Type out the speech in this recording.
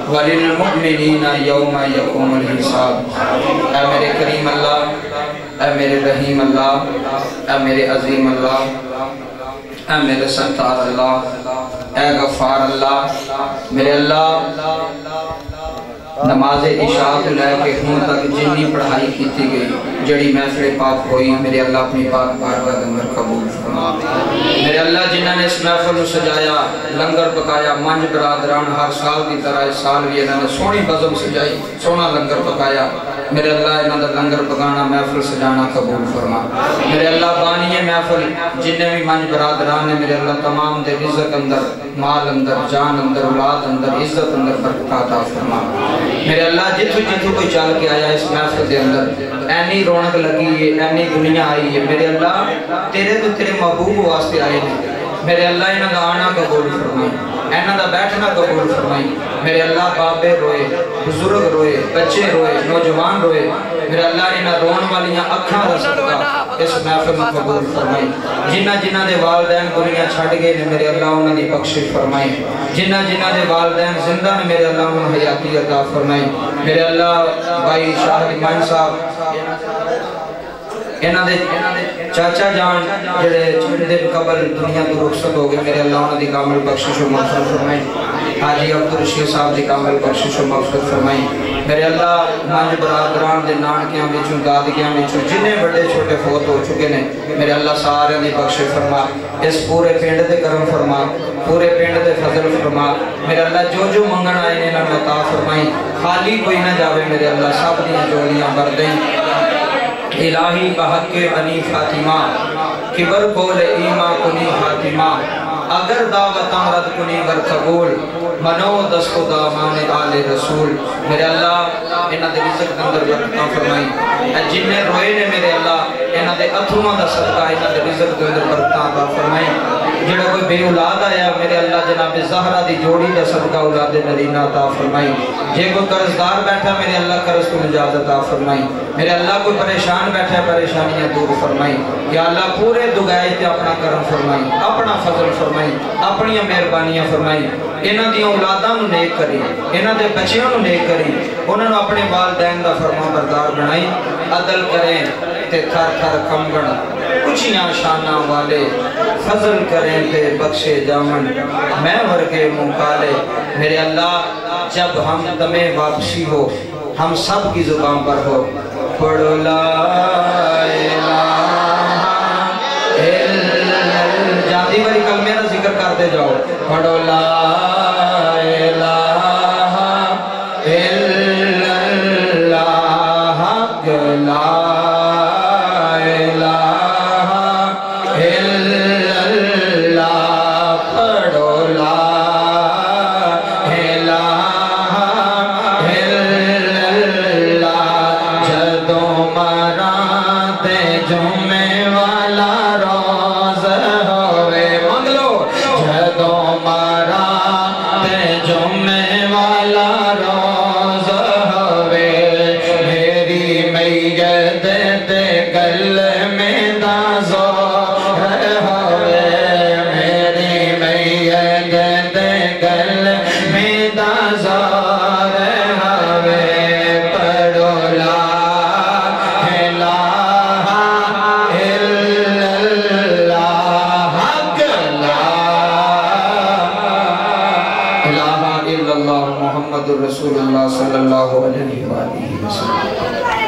وللمؤمنین یوم یقوم الحساب۔ اے میرے کریم اللہ، اے میرے رحیم اللہ، اے میرے عظیم اللہ، اے میرے ستار اللہ، اے غفار اللہ، میرے اللہ نماز عشاء تو لے کے ہوں تک جنی پڑھائی کیتی گئی، جڑی محفل پاک ہوئی، میرے اللہ اپنی پاک بارگاہ کے اندر قبول فرما۔ میرے اللہ جنہاں نے اس محفل کو سجایا، لنگر پکایا، منج برادران ہر سال کی طرح اس سال بھی انہوں نے سونی بزم سجائی، سونا لنگر پکایا، میرے اللہ انہوں نے لنگر پکانا محفل سجانا قبول فرما۔ میرے اللہ بانی محفل جنہیں بھی منج برادران نے میرے اللہ تمام دے رزق اندر، مال اندر، جان اندر، اولاد اندر، عزت اندر برکت عطا فرما۔ میرے اللہ جتھو جتھو کوئی چل کے آیا اس محفل دے اندر اینی رونق لگی ہے، اینی دنیا آئی ہے، میرے اللہ تیرے تو تیرے محبوب واسطے آئے ہیں، میرے اللہ انہاں دا آنا قبول فرمائی، انہاں دا بیٹھنا قبول فرمائی۔ میرے اللہ بابے روئے، بزرگ روئے، بچے روئے، نوجوان روئے، میرے اللہ انہاں رون والیاں اکھاں دا صدقہ اس محفل میں قبول فرمائی۔ جنہ دے والدین دنیا چھڑ گئے نے میرے اللہ انہاں دی بخشش فرمائی، جنہ دے والدین زندہ نے میرے اللہ انہاں حیاتی عطا فرمائی۔ میرے اللہ بھائی شاہد ایمان صاحب انہاں دے چاچا جان جڑے چند دن قبل دنیا تو رخصت ہو گئے، میرے اللہ انہاں دی کامل بخشش و مغفرت فرمائی۔ حاجی عبدالرشید صاحب دی کامل بخشش و مغفرت فرمائی۔ میرے اللہ مانج برادران دے نانکیاں وچوں دادکیاں وچوں جنہیں بڑے چھوٹے فوت ہو چکے نے میرے اللہ سارے دی بخش فرما اس پورے پنڈ دے کرم فرما پورے پنڈ دے فضل فرما میرے اللہ جو جو منگن آئے نے انہوں عطا فرمائی خالی کوئی نہ جاوے میرے اللہ سب دیاں جوڑیاں بھر دیں الہی بحق بنی فاطمہ کبر کول ایمہ کنی فاطمہ اگر دعوتاں رد کنی ور قبول منو دست دامان آل رسول میرے اللہ انہاں دے رزق اندر برکتاں فرمائی جنہیں روئے نے میرے اللہ انہاں دے اتھواں دا صدقہ انہاں دے رزق اندر برکتاں عطا فرمائی جڑا کوئی بے اولاد آیا میرے اللہ جناب زہرا دی جوڑی دا صدقہ اولاد نرینہ عطا فرمائی جے کوئی قرضدار بیٹھا میرے اللہ قرض کو نجات عطا فرمائی میرے اللہ کوئی پریشان بیٹھا پریشانیاں دور فرمائی یا اللہ پورے دگائی تے اپنا کرم فرمائی اپنا فضل فرمائی اپنی مہربانیاں فرمائی انہاں دی اولاداں نو نیک کری انہاں دے بچیاں نو نیک کری انہاں نو اپنے والدین دا فرما بردار بنائی عدل کریں تے تھر تھر کمبن اچھیاں شانہ والے فضل کریں تے بخشے جامن میں ورگے مکالے میرے اللہ جب ہم دمیں واپسی ہو ہم سب کی زبان پر ہو پڑھو لا الہ الا اللہ جاتی بری کلمے نہ ذکر کرتے جاؤ پڑھو لا الہ الا اللہ لا الہ الا اللہ پڑھو لا محمد رسول اللہ صلی اللہ علیہ وآلہ وسلم